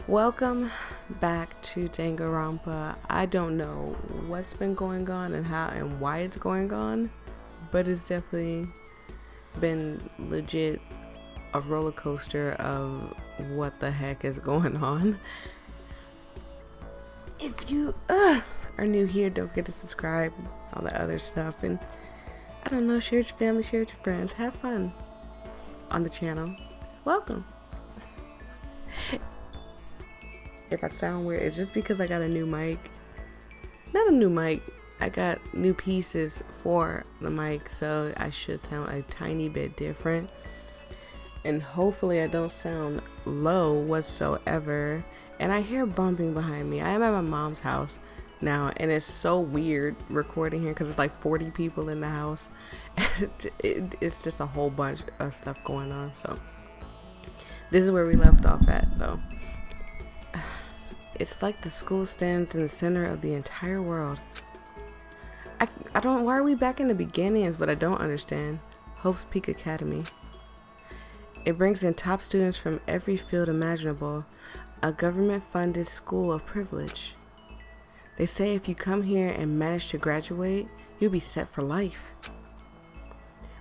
Welcome back to Danganronpa. I don't know what's been going on and how and why it's going on, but it's definitely been legit a roller coaster of what the heck is going on. If you are new here, don't forget to subscribe, all that other stuff, and I don't know, share with your family, share with your friends, have fun on the channel. Welcome. If I sound weird, it's just because I got a new mic. Not a new mic, I got new pieces for the mic, so I should sound a tiny bit different. And hopefully I don't sound low whatsoever. And I hear bumping behind me. I am at my mom's house now, and it's so weird recording here because it's like 40 people in the house. It's just a whole bunch of stuff going on. So this is where we left off at, though. It's like the school stands in the center of the entire world. I don't, why are we back in the beginnings? But I don't understand. Hope's Peak Academy. It brings in top students from every field imaginable. A government-funded school of privilege. They say if you come here and manage to graduate, you'll be set for life.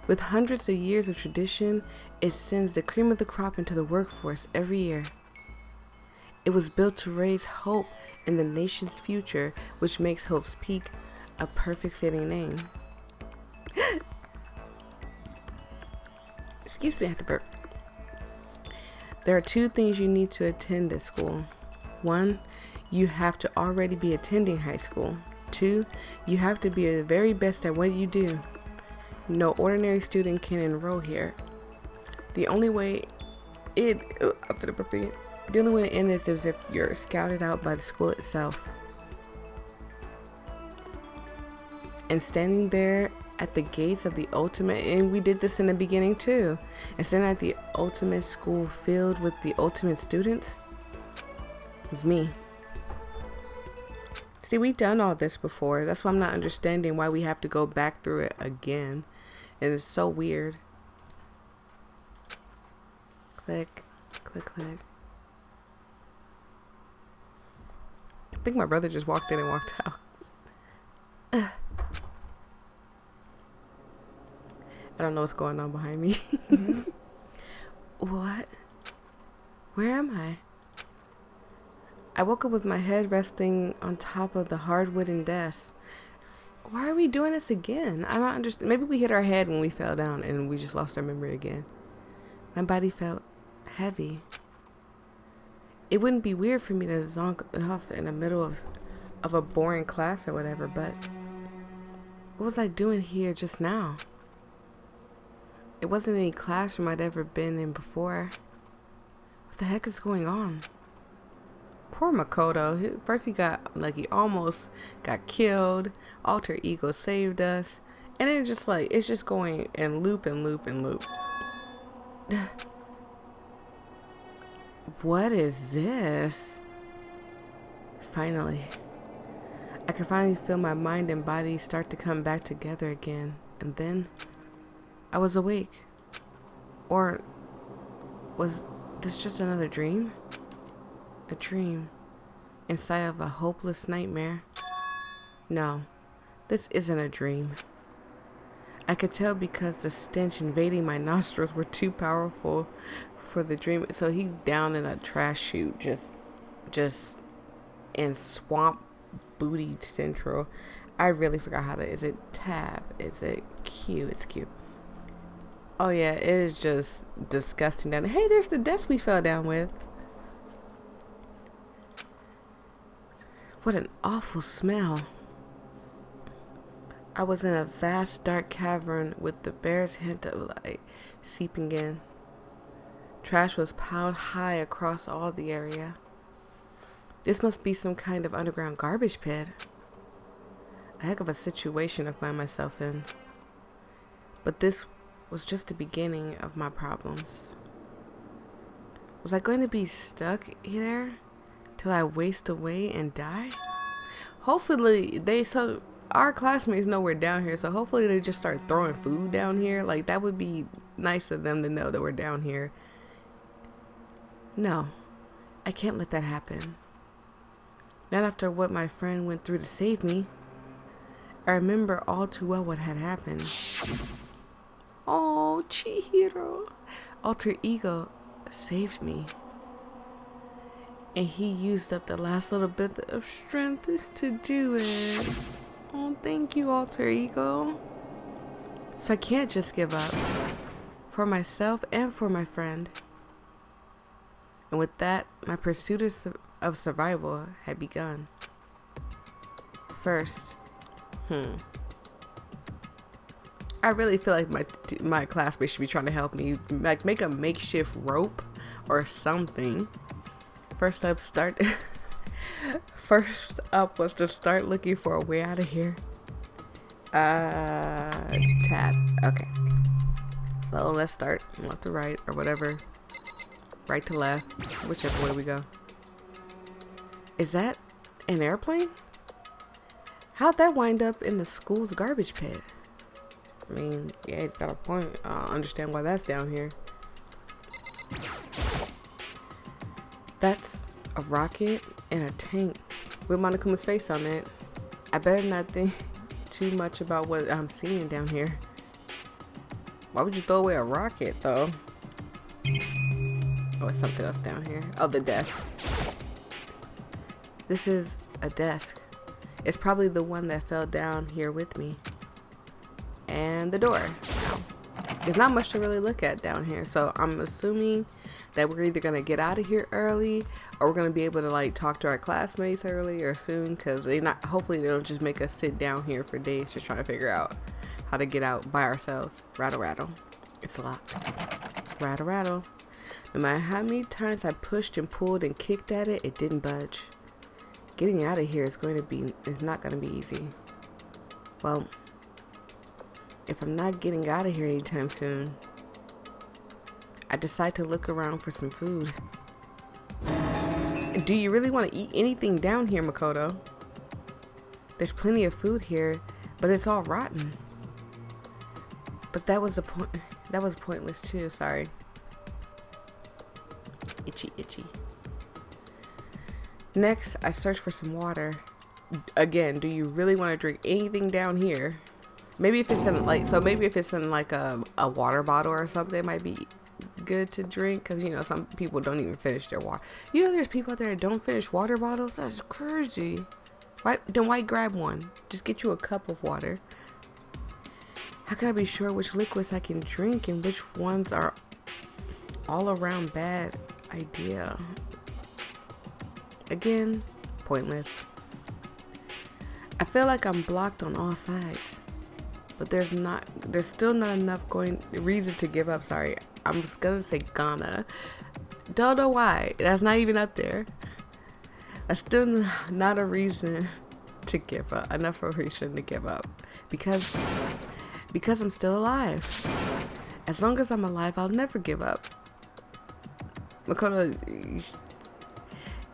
With hundreds of years of tradition, it sends the cream of the crop into the workforce every year. It was built to raise hope in the nation's future, which makes Hope's Peak a perfect fitting name. Excuse me, I have to burp. There are two things you need to attend at school. 1, you have to already be attending high school. 2, you have to be the very best at what you do. No ordinary student can enroll here. The only way it ends is if you're scouted out by the school itself. And standing there at the gates of the ultimate, and we did this in the beginning too, and standing at the ultimate school filled with the ultimate students was me. See, we've done all this before. That's why I'm not understanding why we have to go back through it again. And it's so weird. Click, click, click. I think my brother just walked in and walked out. I don't know what's going on behind me. What? Where am I? I woke up with my head resting on top of the hard wooden desk. Why are we doing this again? I don't understand. Maybe we hit our head when we fell down and we just lost our memory again. My body felt heavy. It wouldn't be weird for me to zonk off in the middle of a boring class or whatever, but what was I doing here just now? It wasn't any classroom I'd ever been in before. What the heck is going on? Poor Makoto. First he almost got killed. Alter Ego saved us. And it's just going in loop and loop and loop. What is this? Finally. I could finally feel my mind and body start to come back together again. And then I was awake. Or was this just another dream? A dream inside of a hopeless nightmare? No, this isn't a dream. I could tell because the stench invading my nostrils were too powerful for the dream. So he's down in a trash chute, just in swamp booty central. I really forgot how to, is it tab? Is it Q? It's Q. Oh yeah, it is just disgusting down there. Hey, there's the desk we fell down with. What an awful smell. I was in a vast dark cavern with the barest hint of light seeping in. Trash was piled high across all the area. This must be some kind of underground garbage pit. A heck of a situation to find myself in. But this was just the beginning of my problems. Was I going to be stuck here till I waste away and die? hopefully our classmates know we're down here, so hopefully they just start throwing food down here. Like, that would be nice of them to know that we're down here. No, I can't let that happen. Not after what my friend went through to save me. I remember all too well what had happened. Oh, Chihiro. Alter ego saved me. And he used up the last little bit of strength to do it. Oh, thank you, alter ego. So I can't just give up. For myself and for my friend. And with that, my pursuit of survival had begun. First, I really feel like my classmates should be trying to help me, like make a makeshift rope or something. First up was to start looking for a way out of here. Tab. Okay. So let's start left to right or whatever. Right to left, whichever way we go. Is that an airplane? How'd that wind up in the school's garbage pit? I mean, yeah, it's got a point. I don't understand why that's down here. That's a rocket and a tank with Monokuma's face on it. I better not think too much about what I'm seeing down here. Why would you throw away a rocket, though? Oh, it's something else down here. Oh, the desk. This is a desk. It's probably the one that fell down here with me. And the door. Now, there's not much to really look at down here, so I'm assuming that we're either going to get out of here early or we're going to be able to like talk to our classmates early or soon, because hopefully they don't just make us sit down here for days just trying to figure out how to get out by ourselves. Rattle, rattle. It's locked. Rattle, rattle. No matter how many times I pushed and pulled and kicked at it, it didn't budge. Getting out of here is not going to be easy. Well, if I'm not getting out of here anytime soon, I decide to look around for some food. Do you really want to eat anything down here, Makoto? There's plenty of food here, but it's all rotten. But that was pointless too, sorry. Itchy, itchy. Next, I search for some water. Again, do you really want to drink anything down here? Maybe if it's in like a water bottle or something, it might be good to drink, because you know some people don't even finish their water. You know, there's people out there that don't finish water bottles. That's crazy. Why grab one? Just get you a cup of water. How can I be sure which liquids I can drink and which ones are all around bad idea? Again, pointless. I feel like I'm blocked on all sides, but there's still not enough reason to give up. Sorry, I'm just gonna say Ghana. Don't know why. That's not even up there. That's still not a reason to give up. Enough of a reason to give up. Because I'm still alive. As long as I'm alive, I'll never give up. Makoto,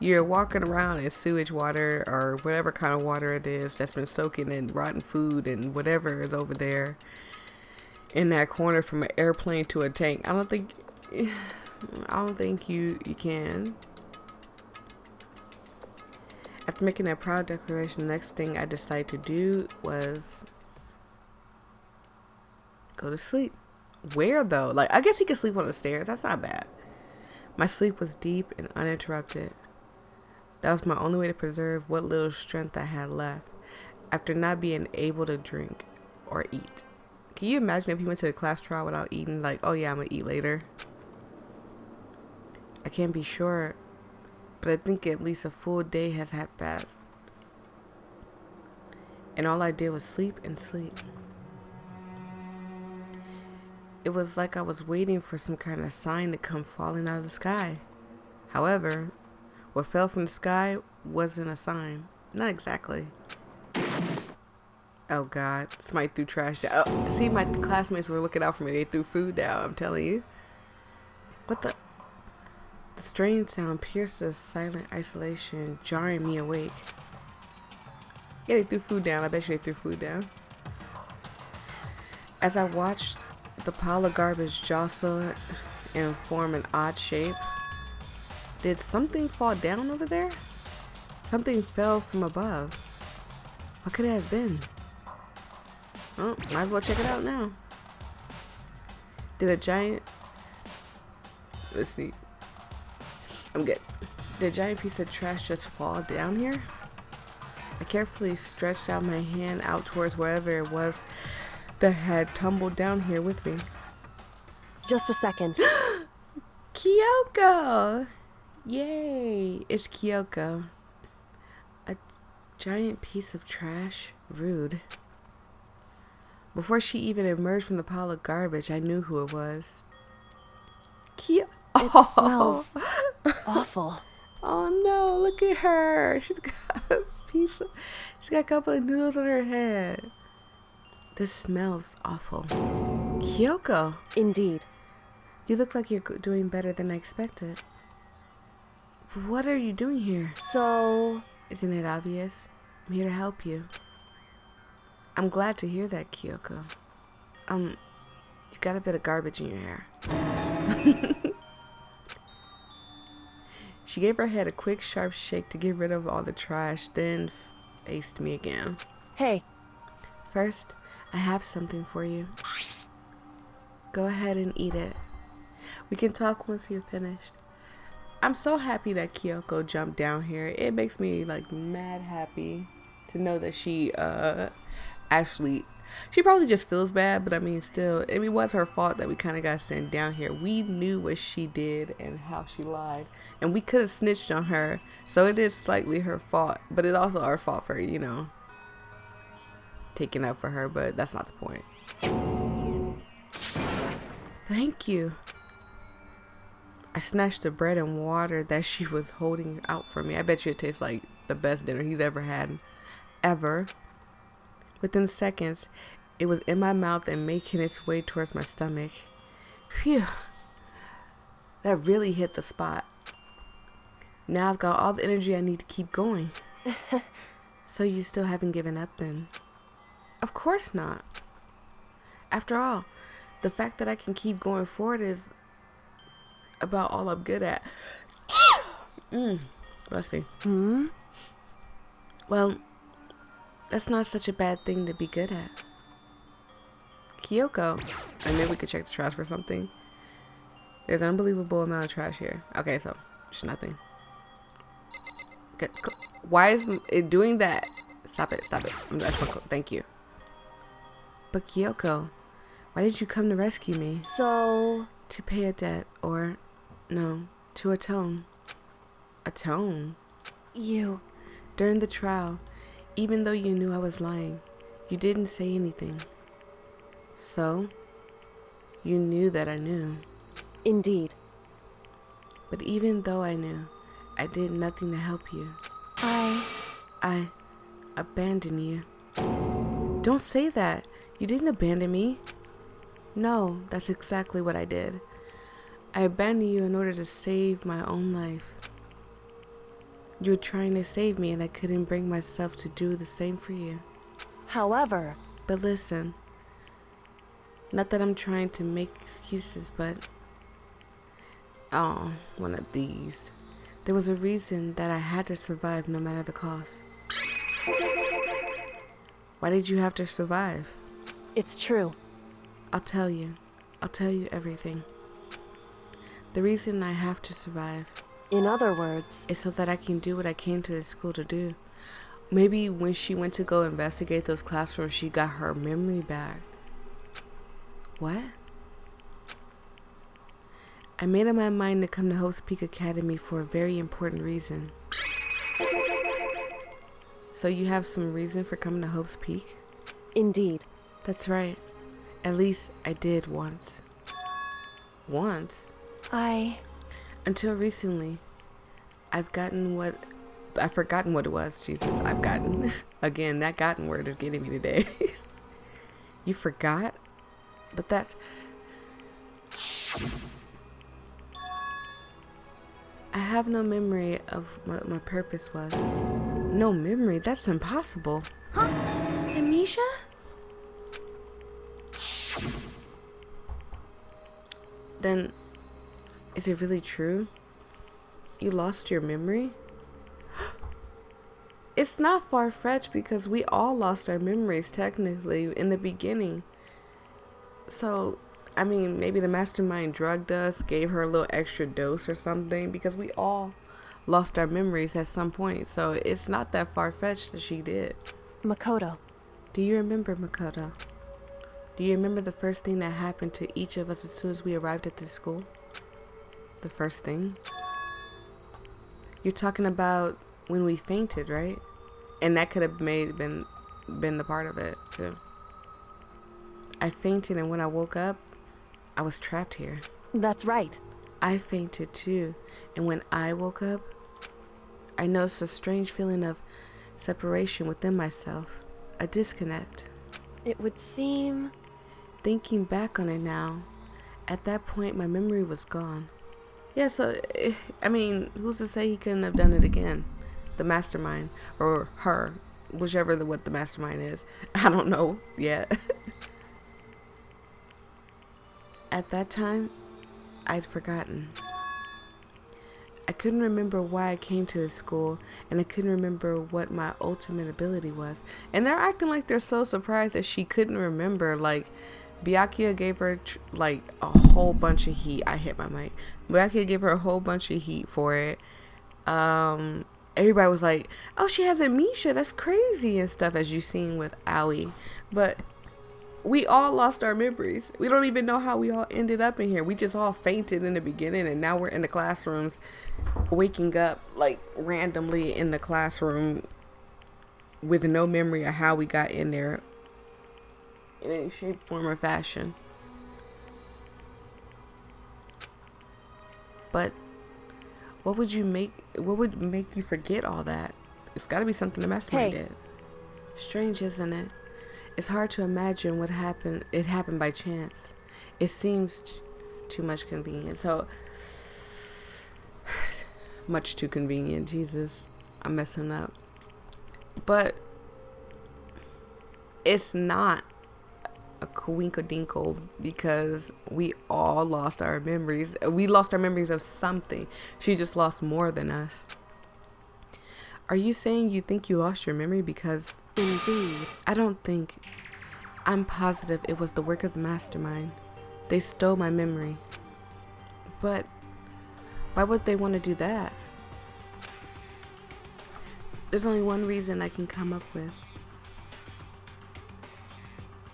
you're walking around in sewage water or whatever kind of water it is that's been soaking in rotten food and whatever is over there in that corner from an airplane to a tank. I don't think you can. After making that proud declaration, the next thing I decided to do was go to sleep. Where though? Like, I guess he could sleep on the stairs. That's not bad. My sleep was deep and uninterrupted. That was my only way to preserve what little strength I had left after not being able to drink or eat. Can you imagine if he went to the class trial without eating? Like, oh yeah, I'm gonna eat later. I can't be sure, but I think at least a full day has had passed. And all I did was sleep and sleep. It was like I was waiting for some kind of sign to come falling out of the sky. However, what fell from the sky wasn't a sign. Not exactly. Oh God, somebody threw trash down. Oh, see, my classmates were looking out for me. They threw food down, I'm telling you. What the? The strange sound pierced the silent isolation, jarring me awake. Yeah, they threw food down. I bet you they threw food down. As I watched the pile of garbage jostle and form an odd shape, did something fall down over there? Something fell from above. What could it have been? Oh, might as well check it out now. Did a giant... Let's see. I'm good. Did a giant piece of trash just fall down here? I carefully stretched out my hand out towards wherever it was that had tumbled down here with me. Just a second. Kyoko! Yay! It's Kyoko. A giant piece of trash? Rude. Before she even emerged from the pile of garbage, I knew who it was. It smells awful. Oh no, look at her. She's got a couple of noodles on her head. This smells awful. Kyoko. Indeed. You look like you're doing better than I expected. What are you doing here? So... Isn't it obvious? I'm here to help you. I'm glad to hear that, Kyoko. You got a bit of garbage in your hair. She gave her head a quick, sharp shake to get rid of all the trash, then faced me again. Hey. First, I have something for you. Go ahead and eat it. We can talk once you're finished. I'm so happy that Kyoko jumped down here. It makes me like mad happy to know that she actually, she probably just feels bad, but I mean still, I mean it was her fault that we kind of got sent down here. We knew what she did and how she lied, and we could have snitched on her, so it is slightly her fault, but it also our fault for, you know, taking up for her, but that's not the point. Thank you. I snatched the bread and water that she was holding out for me. I bet you it tastes like the best dinner he's ever had. Ever. Within seconds, it was in my mouth and making its way towards my stomach. Phew. That really hit the spot. Now I've got all the energy I need to keep going. So you still haven't given up then? Of course not. After all, the fact that I can keep going forward is about all I'm good at. Bless me. Well, that's not such a bad thing to be good at. Kyoko. I mean, we could check the trash for something. There's an unbelievable amount of trash here. Okay, so just nothing. Why is it doing that? Stop it, stop it. Thank you. But Kyoko, why did you come to rescue me? So... To pay a debt, or no, to atone. Atone? You... During the trial, even though you knew I was lying, you didn't say anything. So, you knew that I knew. Indeed. But even though I knew, I did nothing to help you. I abandoned you. Don't say that. You didn't abandon me. No, that's exactly what I did. I abandoned you in order to save my own life. You were trying to save me and I couldn't bring myself to do the same for you. However... But listen, not that I'm trying to make excuses, but... Oh, one of these. There was a reason that I had to survive no matter the cost. Why did you have to survive? It's true. I'll tell you. I'll tell you everything. The reason I have to survive, In other words... is so that I can do what I came to this school to do. Maybe when she went to go investigate those classrooms, she got her memory back. What? I made up my mind to come to Hope's Peak Academy for a very important reason. So you have some reason for coming to Hope's Peak? Indeed. That's right. At least I did once. Once? Until recently, I've forgotten what it was. Jesus, I've gotten. Again, that gotten word is getting me today. You forgot? But that's... I have no memory of what my purpose was. no memory. That's impossible. Huh? Amnesia? Then, is it really true? You lost your memory? It's not far-fetched because we all lost our memories technically in the beginning. So, I mean, maybe the mastermind drugged us, gave her a little extra dose or something, because we all lost our memories at some point. So it's not that far-fetched that she did. Makoto. Do you remember, Makoto? Do you remember the first thing that happened to each of us as soon as we arrived at the school? The first thing? You're talking about when we fainted, right? And that could have been the part of it, too. I fainted, and when I woke up, I was trapped here. That's right. I fainted, too. And when I woke up, I noticed a strange feeling of separation within myself. A disconnect. It would seem... Thinking back on it now, at that point, my memory was gone. Yeah, so, I mean, who's to say he couldn't have done it again? The mastermind, or her, whichever what the mastermind is. I don't know yet. At that time, I'd forgotten. I couldn't remember why I came to the school, and I couldn't remember what my ultimate ability was. And they're acting like they're so surprised that she couldn't remember. Like, Byakuya gave her like a whole bunch of heat. I hit my mic. Byakuya gave her a whole bunch of heat for it. Everybody was like, "Oh, she has amnesia. That's crazy," and stuff, as you've seen with Aoi. But we all lost our memories. We don't even know how we all ended up in here. We just all fainted in the beginning, and now we're in the classrooms, waking up like randomly in the classroom with no memory of how we got in there in any shape, form, or fashion. But what would make you forget all that? It's got to be something the mastermind did. Strange, isn't it? It's hard to imagine what happened. It happened by chance. It seems too much convenient. So much too convenient. Jesus, I'm messing up. But it's not a coinkle-dinkle, because we all lost our memories. We lost our memories of something. She just lost more than us. Are you saying you think you lost your memory because... Indeed. I don't think. I'm positive it was the work of the mastermind. They stole my memory. But why would they want to do that? There's only one reason I can come up with.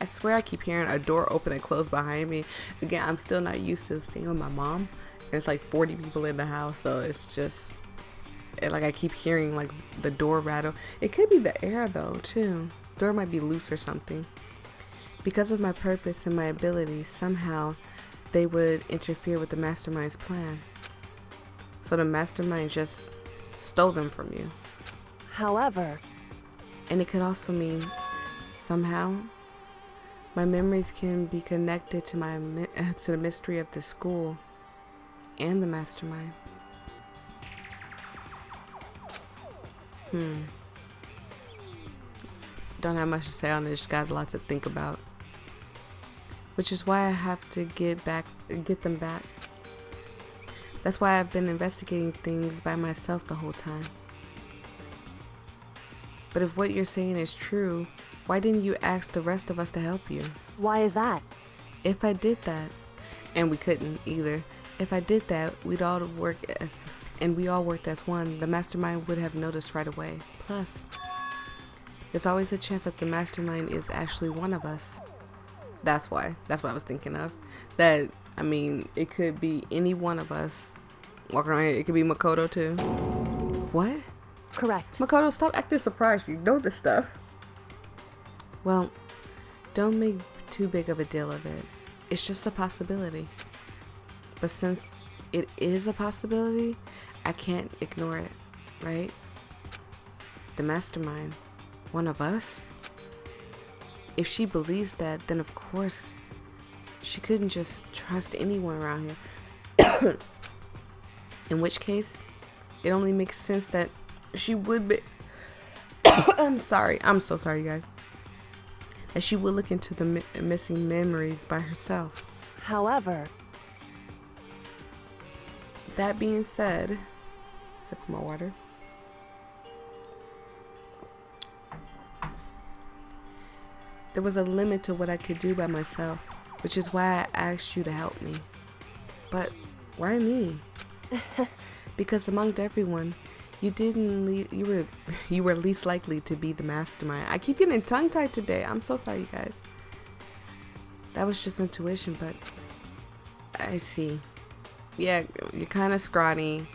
I swear I keep hearing a door open and close behind me. Again, I'm still not used to staying with my mom. And it's like 40 people in the house, so it's just... like I keep hearing like the door rattle. It could be the air though, too. Door might be loose or something. Because of my purpose and my abilities, somehow they would interfere with the mastermind's plan. So the mastermind just stole them from you. However... And it could also mean, somehow, my memories can be connected to to the mystery of the school and the mastermind. Don't have much to say on it. Just got a lot to think about. Which is why I have to get them back. That's why I've been investigating things by myself the whole time. But if what you're saying is true, why didn't you ask the rest of us to help you? Why is that? If I did that, and we couldn't either, if I did that, we all worked as one, the mastermind would have noticed right away. Plus, there's always a chance that the mastermind is actually one of us. That's what I was thinking of. That, I mean, it could be any one of us walking around here. It could be Makoto too. What? Correct. Makoto, stop acting surprised. You know this stuff. Well, don't make too big of a deal of it. It's just a possibility. But since it is a possibility, I can't ignore it, right? The mastermind, one of us? If she believes that, then of course she couldn't just trust anyone around here. In which case, it only makes sense that she would be... I'm sorry. I'm so sorry, you guys. That she would look into the missing memories by herself. However, That being said, sip my water. There was a limit to what I could do by myself, which is why I asked you to help me. But why me? Because amongst everyone, you were least likely to be the mastermind. I keep getting tongue-tied today. I'm so sorry, you guys. That was just intuition, but I see. Yeah, you're kind of scrawny.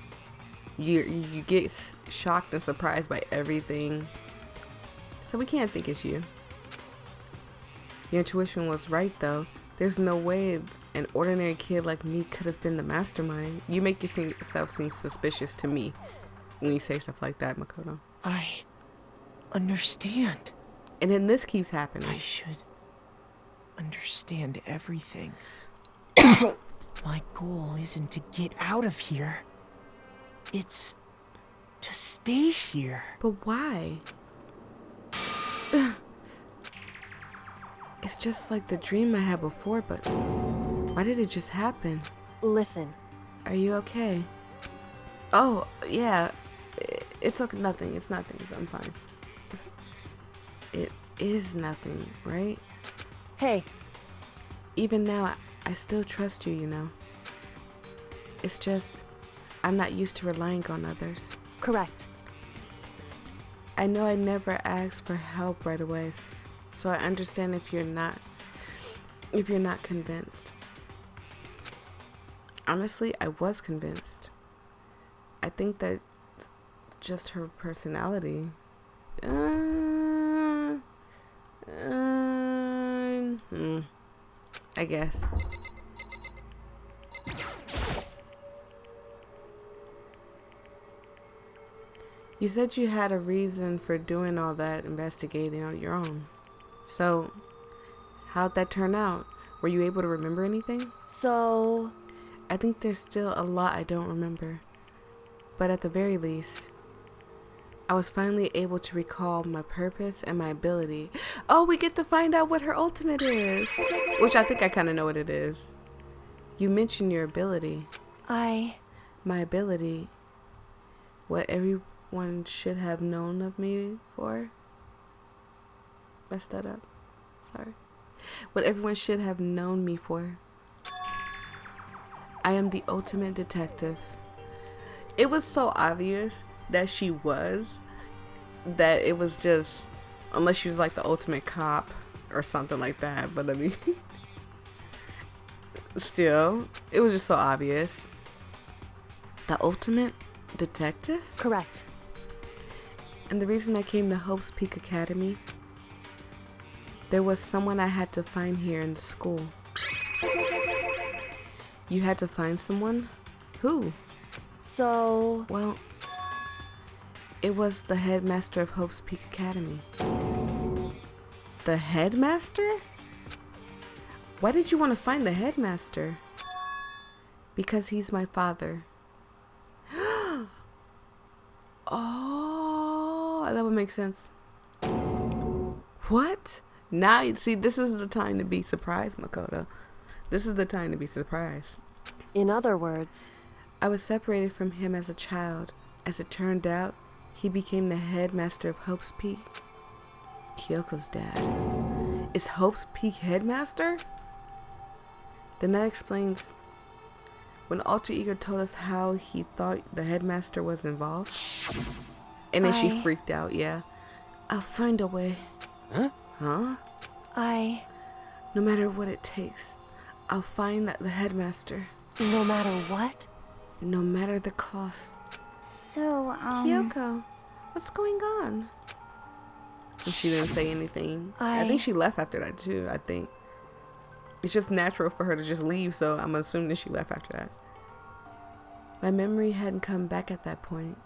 You get shocked and surprised by everything. So we can't think it's you. Your intuition was right, though. There's no way an ordinary kid like me could have been the mastermind. You make yourself seem suspicious to me when you say stuff like that, Makoto. I understand. And then this keeps happening. I should understand everything. My goal isn't to get out of here. It's to stay here. But why? It's just like the dream I had before, but why did it just happen? listen. Are you okay? Oh, yeah. It's okay. Nothing. It's nothing. I'm fine. It is nothing, right? Hey, Even now, I still trust you, you know. It's just, I'm not used to relying on others. correct. I know I never asked for help right away, so I understand if you're not convinced. Honestly, I was convinced. I think that just her personality. I guess. You said you had a reason for doing all that investigating on your own. So, how'd that turn out? Were you able to remember anything? So, I think there's still a lot I don't remember. But at the very least, I was finally able to recall my purpose and my ability. Oh, we get to find out what her ultimate is. Which I think I kind of know what it is. You mentioned your ability. My ability. What everyone should have known of me for. Messed that up. Sorry. What everyone should have known me for. I am the ultimate detective. It was so obvious that she was, that it was just, unless she was like the ultimate cop or something like that, but I mean, still, it was just so obvious. The ultimate detective? correct. And the reason I came to Hope's Peak Academy, there was someone I had to find here in the school. You had to find someone? Who? So, Well, it was the headmaster of Hope's Peak Academy. The headmaster? Why did you want to find the headmaster? Because he's my father. Oh, that would make sense. What? Now, you see, this is the time to be surprised, Makoto. This is the time to be surprised. in other words, I was separated from him as a child. As it turned out, he became the headmaster of Hope's Peak. Kyoko's dad. Is Hope's Peak headmaster? Then that explains when Alter Ego told us how he thought the headmaster was involved. And then she freaked out, yeah. I'll find a way. Huh? Huh? No matter what it takes, I'll find the headmaster. no matter what? No matter the cost. So, Kyoko, what's going on? And she didn't say anything. I think she left after that too, I think. It's just natural for her to just leave, so I'm assuming she left after that. My memory hadn't come back at that point.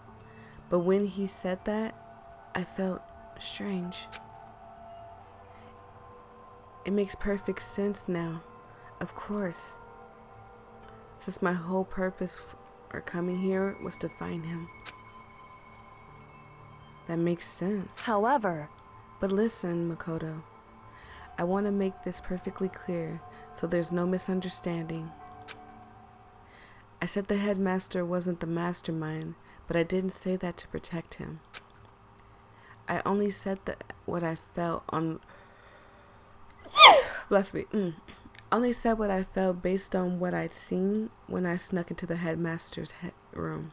But when he said that, I felt strange. It makes perfect sense now. Of course. Since my whole purpose for coming here was to find him. That makes sense. However, But listen, Makoto. I want to make this perfectly clear so there's no misunderstanding. I said the headmaster wasn't the mastermind, but I didn't say that to protect him. I only said that what I felt on... Bless me. Only said what I felt based on what I'd seen when I snuck into the headmaster's room.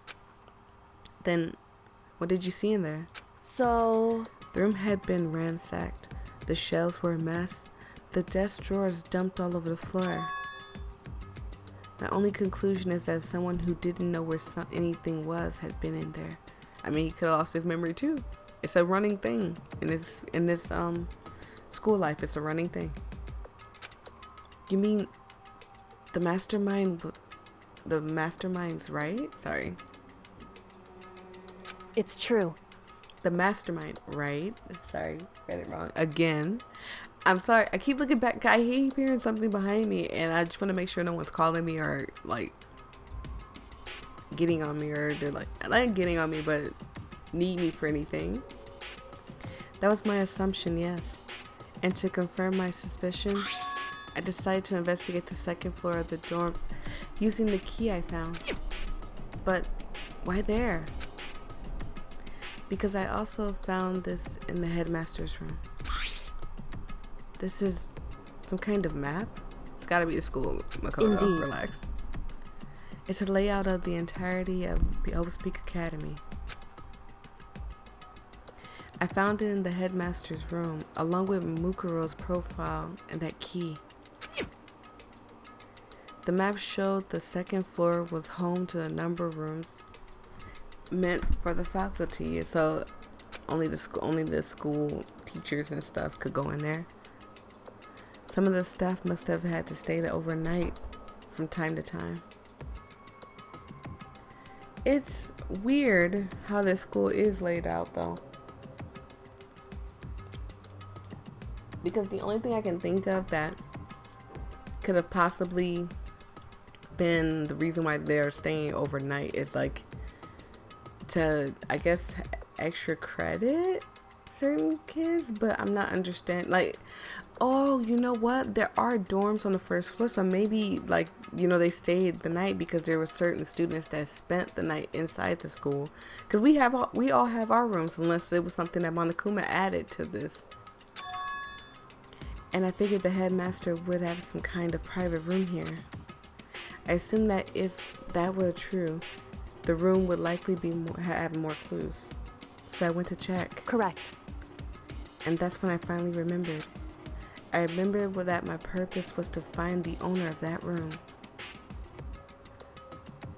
Then, what did you see in there? so... The room had been ransacked. The shelves were a mess. The desk drawers dumped all over the floor. My only conclusion is that someone who didn't know where anything was had been in there. I mean, he could have lost his memory too. It's a running thing in this school life. It's a running thing. You mean the mastermind? The mastermind's right? Sorry. It's true. The mastermind, right? Sorry, read it wrong again. I'm sorry. I keep looking back. I keep hearing something behind me, and I just want to make sure no one's calling me or like getting on me, or they're like not getting on me, but need me for anything. That was my assumption, yes. And to confirm my suspicion, I decided to investigate the second floor of the dorms using the key I found. But why there? Because I also found this in the headmaster's room. This is some kind of map. It's gotta be the school, Makoto. Indeed. Relax. It's a layout of the entirety of the Overspeak Academy. I found it in the headmaster's room, along with Mukuro's profile and that key. The map showed the second floor was home to a number of rooms meant for the faculty, so only the school teachers and stuff could go in there. Some of the staff must have had to stay there overnight from time to time. It's weird how this school is laid out though, because the only thing I can think of that could have possibly been the reason why they're staying overnight is like to, I guess, extra credit certain kids, but I'm not understand like, oh, you know what, there are dorms on the first floor, so maybe like, you know, they stayed the night because there were certain students that spent the night inside the school, because we all have our rooms, unless it was something that Monokuma added to this. And I figured the headmaster would have some kind of private room here. I assumed that if that were true, the room would likely be have more clues. So I went to check. Correct. And that's when I finally remembered. I remembered that my purpose was to find the owner of that room.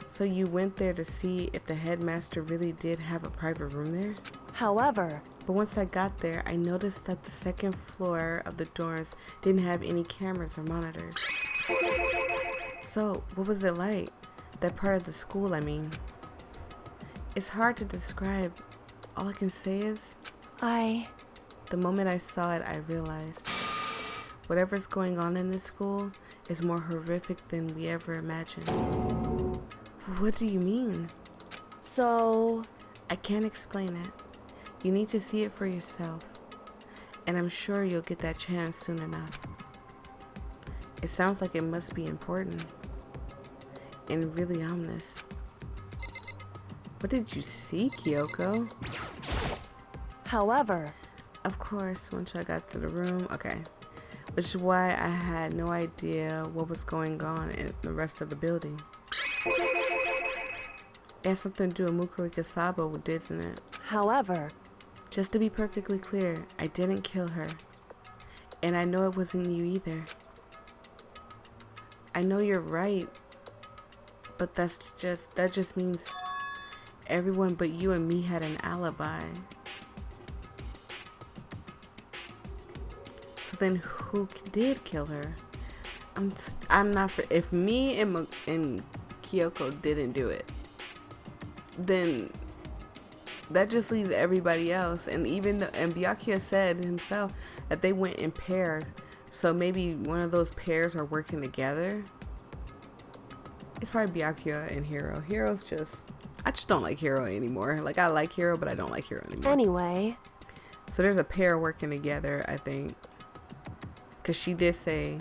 So you went there to see if the headmaster really did have a private room there? However, But once I got there, I noticed that the second floor of the dorms didn't have any cameras or monitors. So, what was it like? That part of the school, I mean. It's hard to describe. All I can say is, the moment I saw it, I realized whatever's going on in this school is more horrific than we ever imagined. What do you mean? so... I can't explain it. You need to see it for yourself. And I'm sure you'll get that chance soon enough. It sounds like it must be important. And really ominous. What did you see, Kyoko? However, Of course, once I got to the room, okay. Which is why I had no idea what was going on in the rest of the building. It has something to do with Mukuro Ikasaba, didn't it? however, Just to be perfectly clear, I didn't kill her. And I know it wasn't you either. I know you're right, but that just means everyone but you and me had an alibi. So then who did kill her? I'm not for, if me and Kyoko didn't do it, then that just leaves everybody else. And Byakuya said himself that they went in pairs, so maybe one of those pairs are working together. It's probably Byakuya and Hiro. Hiro's just I just don't like Hero anymore. Like, I like Hero, but I don't like Hero anymore. Anyway. So there's a pair working together, I think. Because she did say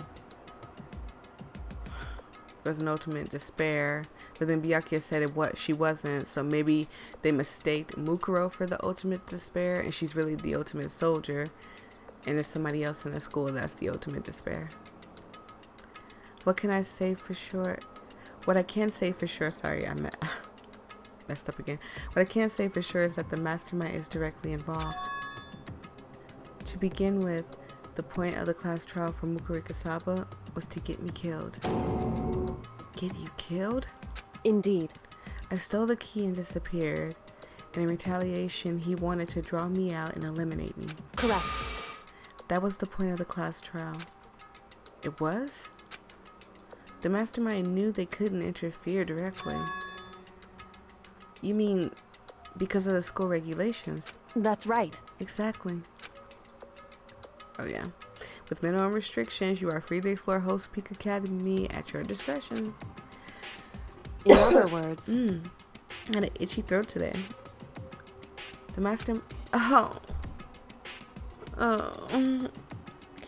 there's an ultimate despair. But then Byakuya said she wasn't. So maybe they mistaked Mukuro for the ultimate despair. And she's really the ultimate soldier. And there's somebody else in the school that's the ultimate despair. What can I say for sure? What I can say for sure, sorry, I messed up again. What I can say for sure is that the mastermind is directly involved. To begin with, the point of the class trial for Mukuro Ikasaba was to get me killed. Get you killed? Indeed. I stole the key and disappeared. And in retaliation, he wanted to draw me out and eliminate me. Correct. That was the point of the class trial. It was? The mastermind knew they couldn't interfere directly. You mean because of the school regulations? That's right. Exactly. Oh yeah. With minimum restrictions, you are free to explore Host Peak Academy at your discretion. In other words. I had an itchy throat today. The master... Oh. Can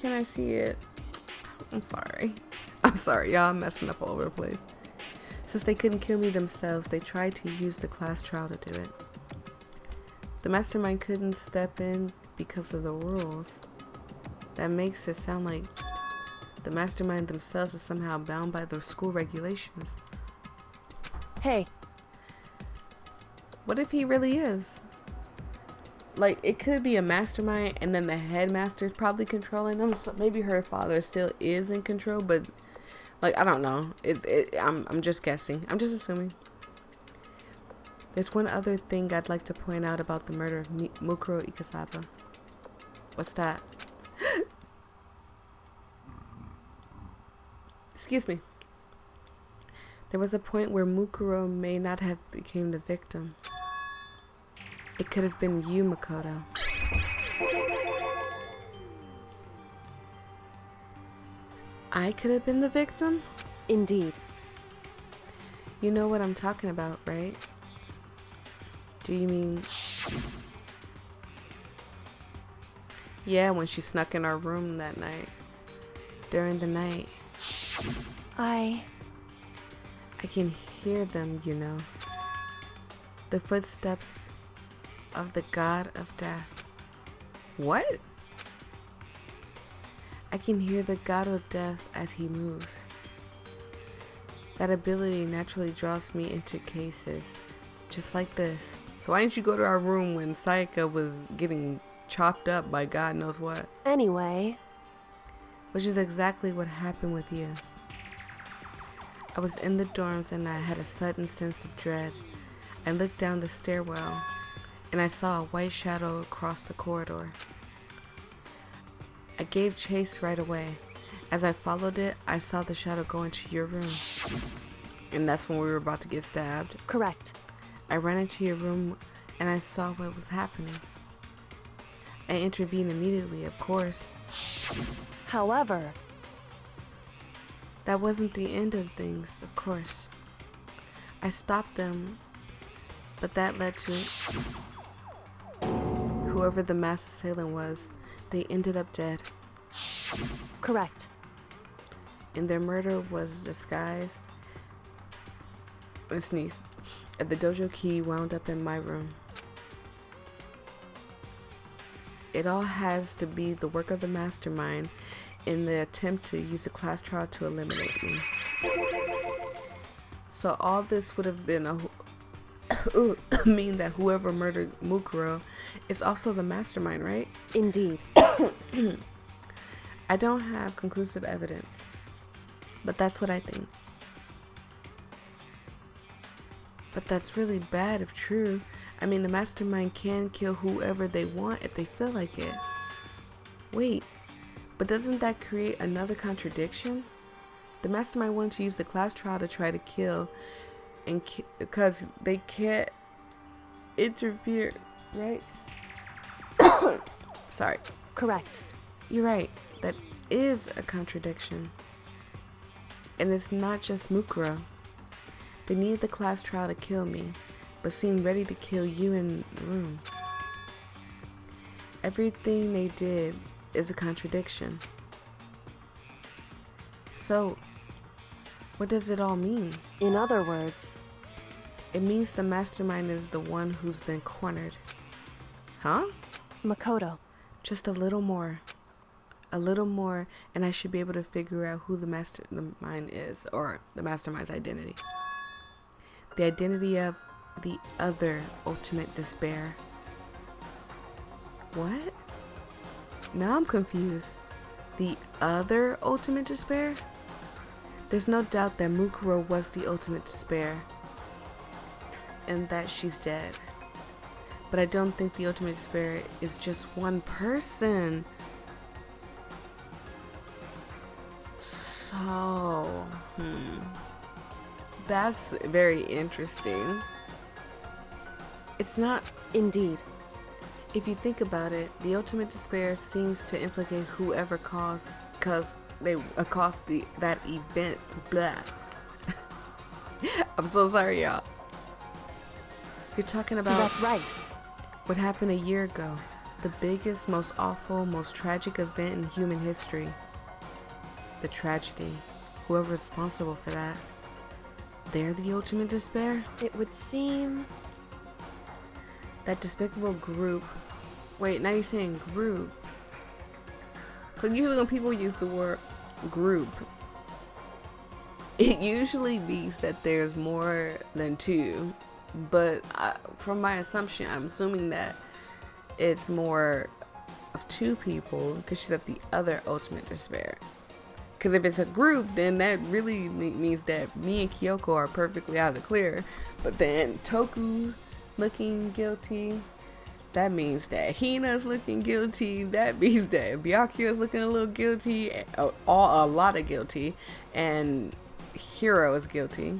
I see it? I'm sorry. I'm sorry, y'all. I'm messing up all over the place. Since they couldn't kill me themselves, they tried to use the class trial to do it. The mastermind couldn't step in because of the rules. That makes it sound like the mastermind themselves is somehow bound by the school regulations. Hey. What if he really is? Like, it could be a mastermind and then the headmaster is probably controlling them. So maybe her father still is in control, but like, I don't know. I'm just guessing. I'm just assuming. There's one other thing I'd like to point out about the murder of Mukuro Ikasaba. What's that? Excuse me. There was a point where Mukuro may not have become the victim. It could have been you, Makoto. I could have been the victim? Indeed. You know what I'm talking about, right? Do you mean... Yeah, when she snuck in our room that night. During the night. I can hear them, you know. The footsteps of the god of death. What? I can hear the god of death as he moves. That ability naturally draws me into cases just like this. So why didn't you go to our room when Sayaka was getting chopped up by God knows what? Anyway. Which is exactly what happened with you. I was in the dorms and I had a sudden sense of dread. I looked down the stairwell and I saw a white shadow across the corridor. I gave chase right away. As I followed it, I saw the shadow go into your room. And that's when we were about to get stabbed. Correct. I ran into your room and I saw what was happening. I intervened immediately, of course. However, that wasn't the end of things, of course. I stopped them, but that led to whoever the mass assailant was. They ended up dead. Correct. And their murder was disguised. I sneezed. The dojo key wound up in my room. It all has to be the work of the mastermind in the attempt to use the class trial to eliminate me. So all this would have been mean that whoever murdered Mukuro is also the mastermind, right? Indeed. I don't have conclusive evidence, but that's what I think. But that's really bad if true. I mean, the mastermind can kill whoever they want if they feel like it. Wait, but doesn't that create another contradiction? The mastermind wanted to use the class trial to try to kill, and because they can't interfere, right? Sorry. Correct. You're right. That is a contradiction. And it's not just Mukuro. They needed the class trial to kill me, but seem ready to kill you in the room. Everything they did is a contradiction. So, what does it all mean? In other words, It means the mastermind is the one who's been cornered. Huh? Makoto, Just a little more. A little more, and I should be able to figure out who the mastermind is, or the mastermind's identity. The identity of the other ultimate despair. What? Now I'm confused. The other ultimate despair? There's no doubt that Mukuro was the ultimate despair, and that she's dead. But I don't think the ultimate despair is just one person. So, that's very interesting. It's not, indeed. if you think about it, the ultimate despair seems to implicate whoever caused that event. Blah. I'm so sorry, y'all. You're talking about That's right. what happened a year ago. The biggest, most awful, most tragic event in human history. The tragedy. Whoever's responsible for that. They're the ultimate despair? It would seem. That despicable group. Wait, now you're saying group. So usually when people use the word group, it usually means that there's more than two. But from my assumption, I'm assuming that it's more of two people, because she's at the other ultimate despair. Because if it's a group, then that really means that me and Kyoko are perfectly out of the clear. But then Toku's looking guilty. That means that Hina's looking guilty. That means that Byakuya's looking a little guilty. A lot of guilty. And Hiro is guilty.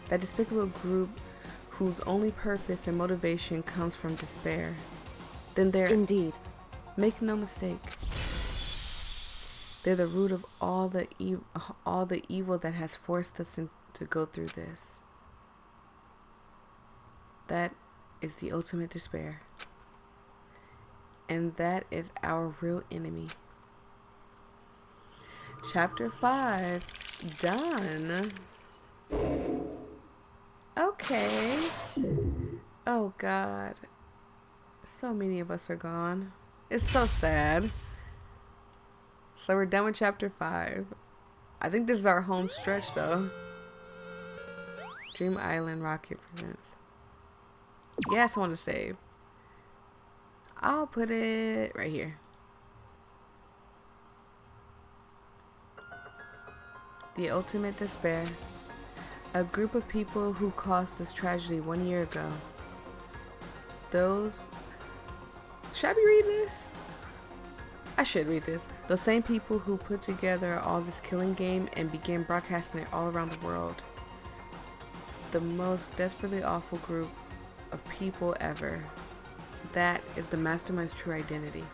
That despicable group whose only purpose and motivation comes from despair. Then they're... Indeed. Make no mistake. They're the root of all the evil that has forced us to go through this. That is the ultimate despair. And that is our real enemy. Chapter 5. Done. Okay. Oh God. So many of us are gone. It's so sad. So we're done with chapter 5. I think this is our home stretch though. Dream Island Rocket presents. Yes, I want to save. I'll put it right here. The ultimate despair. A group of people who caused this tragedy 1 year ago. Those... Should I be reading this? I should read this. Those same people who put together all this killing game and began broadcasting it all around the world. The most desperately awful group of people ever. That is the mastermind's true identity.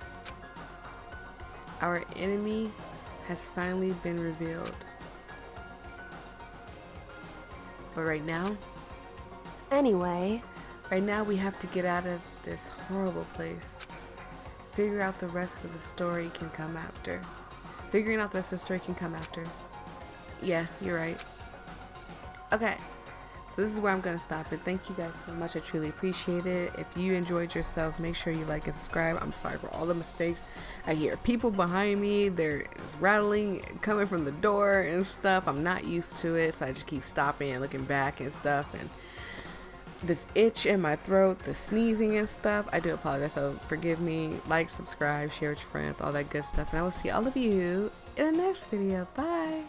Our enemy has finally been revealed. But right now we have to get out of this horrible place. Figure out the rest of the story can come after. Figuring out the rest of the story can come after. Yeah, you're right. Okay. So this is where I'm going to stop it. Thank you guys so much. I truly appreciate it. If you enjoyed yourself, make sure you like and subscribe. I'm sorry for all the mistakes. I hear people behind me. There's rattling coming from the door and stuff. I'm not used to it, so I just keep stopping and looking back and stuff. And this itch in my throat, the sneezing and stuff. I do apologize, so forgive me. Like, subscribe, share with your friends, all that good stuff. And I will see all of you in the next video. Bye.